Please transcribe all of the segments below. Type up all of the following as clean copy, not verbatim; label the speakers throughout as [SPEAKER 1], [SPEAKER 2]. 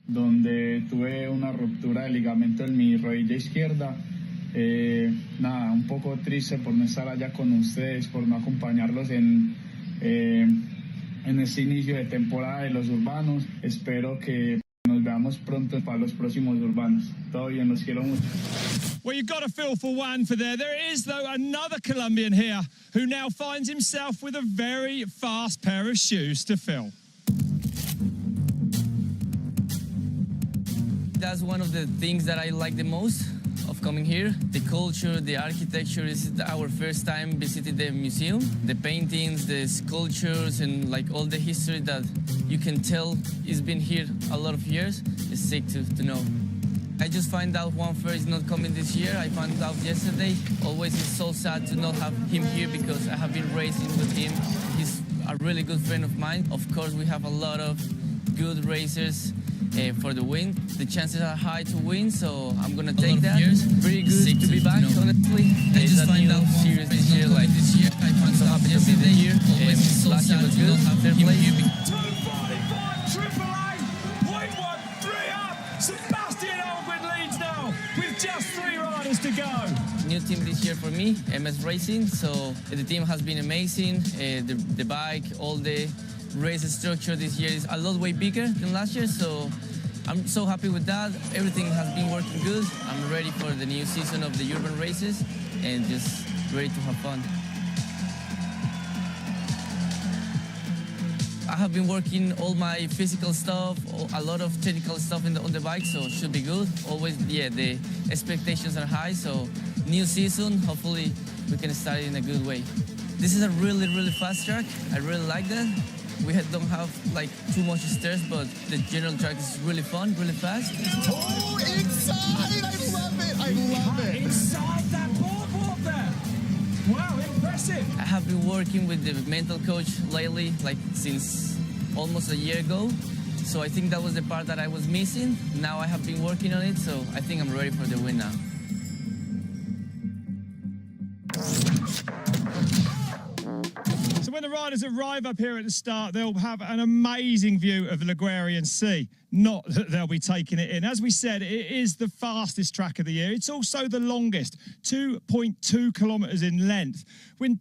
[SPEAKER 1] donde tuve una ruptura de ligamento en mi rodilla izquierda. Nada, un poco triste por no estar allá con ustedes, por no acompañarlos en este inicio de temporada de los urbanos. Espero que nos veamos pronto para los próximos urbanos. Todo bien, los quiero mucho.
[SPEAKER 2] Well, you've got to feel for Juan for there. There is, though, another Colombian here who now finds himself with a very fast pair of shoes to fill.
[SPEAKER 3] That's one of the things that I like the most of coming here. The culture, the architecture. Is our first time visiting the museum. The paintings, the sculptures, and like all the history that you can tell has been here a lot of years. It's sick to know. I just find out Juan Fer is not coming this year. I found out yesterday. Always it's so sad to not have him here because I have been racing with him. He's a really good friend of mine. Of course, we have a lot of good racers for the win. The chances are high to win, so I'm gonna take that. Pretty good to be back, honestly. I just find out serious this year, like this year. I'm so happy to be here. Last year was good. Fair play.
[SPEAKER 2] 2:45 Triple A, 0.13 up. Sebastian Albin leads now with just 3 riders to go.
[SPEAKER 3] New team this year for me, MS Racing. So the team has been amazing. The bike, all the race structure this year is a lot way bigger than last year. So I'm so happy with that. Everything has been working good. I'm ready for the new season of the urban races and just ready to have fun. I have been working all my physical stuff, a lot of technical stuff on the bike, so it should be good. Always, yeah, the expectations are high, so new season, hopefully we can start in a good way. This is a really, really fast track. I really like that. We don't have like too much stairs, but the general track is really fun, really fast.
[SPEAKER 4] Oh, inside! I love it! I love it!
[SPEAKER 2] Inside that boardwalk there. Wow, impressive.
[SPEAKER 3] I have been working with the mental coach lately, like since almost a year ago. So I think that was the part that I was missing. Now I have been working on it, so I think I'm ready for the win now.
[SPEAKER 2] So when the riders arrive up here at the start, they'll have an amazing view of the Liguerian Sea. Not that they'll be taking it in. As we said, it is the fastest track of the year. It's also the longest, 2.2 kilometres in length.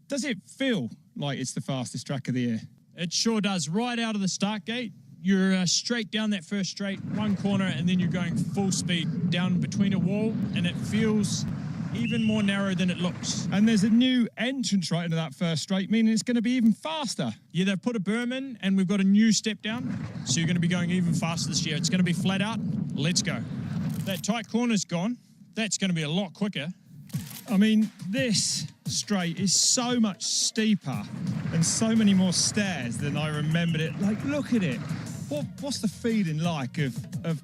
[SPEAKER 2] Does it feel like it's the fastest track of the year?
[SPEAKER 5] It sure does. Right out of the start gate, you're straight down that first straight, one corner, and then you're going full speed down between a wall, and it feels even more narrow than it looks.
[SPEAKER 2] And there's a new entrance right into that first straight, meaning it's going to be even faster.
[SPEAKER 5] Yeah, they've put a berm in, and we've got a new step down, so you're going to be going even faster this year. It's going to be flat out. Let's go. That tight corner's gone. That's going to be a lot quicker.
[SPEAKER 2] I mean, this straight is so much steeper and so many more stairs than I remembered it. Like, look at it. What's the feeling like of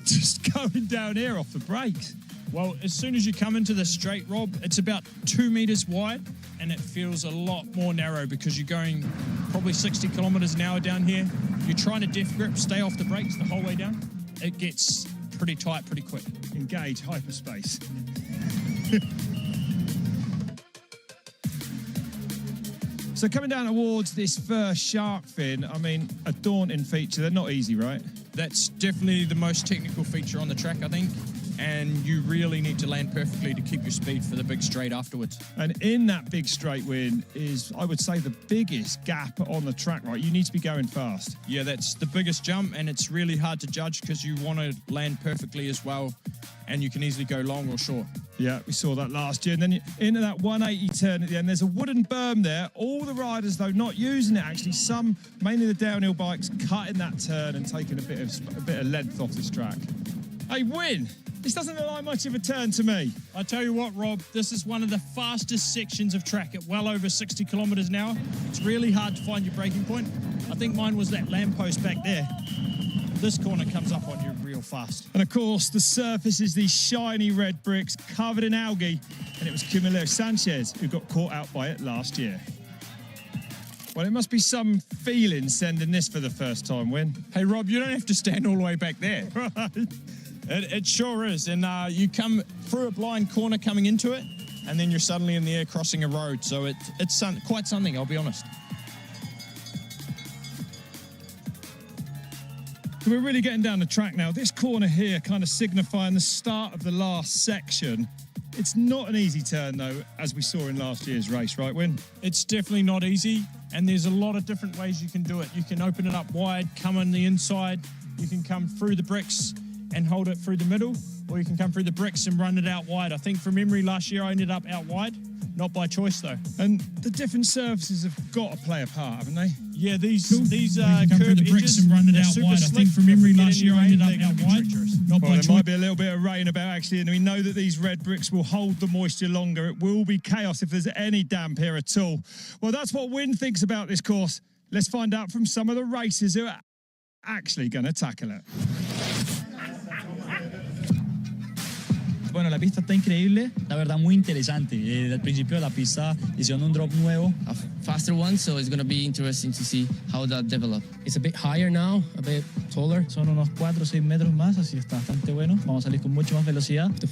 [SPEAKER 2] just going down here off the brakes?
[SPEAKER 5] Well, as soon as you come into the straight, Rob, it's about 2 meters wide, and it feels a lot more narrow because you're going probably 60 kilometers an hour down here. You're trying to def grip, stay off the brakes the whole way down. It gets pretty tight pretty quick.
[SPEAKER 2] Engage hyperspace. So coming down towards this first shark fin, I mean, a daunting feature. They're not easy, right?
[SPEAKER 5] That's definitely the most technical feature on the track, I think. And you really need to land perfectly to keep your speed for the big straight afterwards.
[SPEAKER 2] And in that big straight win is, I would say, the biggest gap on the track, right? You need to be going fast.
[SPEAKER 5] Yeah, that's the biggest jump, and it's really hard to judge because you want to land perfectly as well, and you can easily go long or short.
[SPEAKER 2] Yeah, we saw that last year. And then into that 180 turn at the end, there's a wooden berm there. All the riders, though, not using it, actually. Some, mainly the downhill bikes, cutting that turn and taking a bit of length off this track. Hey, Win! This doesn't look like much of a turn to me.
[SPEAKER 5] I tell you what, Rob, this is one of the fastest sections of track at well over 60 kilometres an hour. It's really hard to find your braking point. I think mine was that lamppost back there. This corner comes up on you real fast.
[SPEAKER 2] And of course, the surface is these shiny red bricks covered in algae, and it was Camilo Sanchez who got caught out by it last year. Well, it must be some feeling sending this for the first time, Win.
[SPEAKER 5] Hey, Rob, you don't have to stand all the way back there.
[SPEAKER 2] Right.
[SPEAKER 5] It sure is, and you come through a blind corner coming into it, and then you're suddenly in the air crossing a road, so it's quite something, I'll be honest.
[SPEAKER 2] So we're really getting down the track now. This corner here kind of signifying the start of the last section. It's not an easy turn, though, as we saw in last year's race, right, Win?
[SPEAKER 5] It's definitely not easy, and there's a lot of different ways you can do it. You can open it up wide, come on the inside, you can come through the bricks and hold it through the middle, or you can come through the bricks and run it out wide. I think from memory last year I ended up out wide, not by choice though.
[SPEAKER 2] And the different surfaces have got to play a part, haven't they?
[SPEAKER 5] Yeah, these
[SPEAKER 2] come
[SPEAKER 5] curved
[SPEAKER 2] through the bricks and run it out wide. I think from memory last year I ended up out wide, not by choice. There might be a little bit of rain about actually, and we know that these red bricks will hold the moisture longer. It will be chaos if there's any damp here at all. Well, that's what Win thinks about this course. Let's find out from some of the racers who are actually going to tackle it.
[SPEAKER 6] Bueno, la pista está increíble, la verdad muy interesante. Al principio de la pista hicieron un drop nuevo.
[SPEAKER 3] A faster one, so it's going to be interesting to see how that develops. It's a bit higher now, a bit taller.
[SPEAKER 6] Son unos 4 o 6 metros más, así está bastante bueno. Vamos a salir con mucho más velocidad.
[SPEAKER 3] The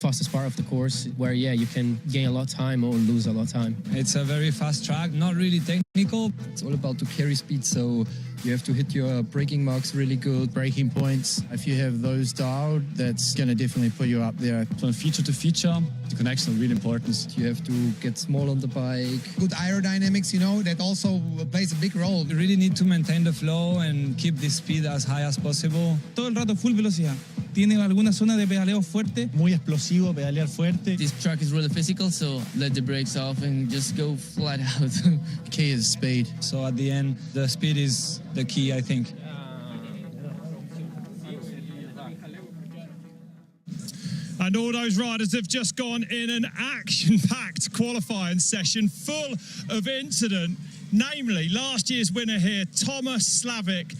[SPEAKER 3] fastest part of the course where, yeah, you can gain a lot of time or lose a lot of time.
[SPEAKER 7] It's a very fast track, not really technical.
[SPEAKER 8] It's all about to carry speed, so you have to hit your braking marks really good.
[SPEAKER 9] Braking points, if you have those dialed, that's going to definitely put you up there.
[SPEAKER 6] From feature to feature, the connection is really important.
[SPEAKER 8] You have to get small on the bike.
[SPEAKER 10] Good aerodynamics, that also plays a big role.
[SPEAKER 7] You really need to maintain the flow and keep the speed as high as possible.
[SPEAKER 11] Todo el rato full velocidad. Tiene alguna zona de pedaleo fuerte.
[SPEAKER 6] Muy explosivo, pedalear fuerte.
[SPEAKER 3] This track is really physical, so let the brakes off and just go flat out.
[SPEAKER 9] Key is speed.
[SPEAKER 7] So at the end, the speed is the key, I think.
[SPEAKER 2] And all those riders have just gone in an action-packed qualifying session full of incident, namely last year's winner here, Thomas Slavic,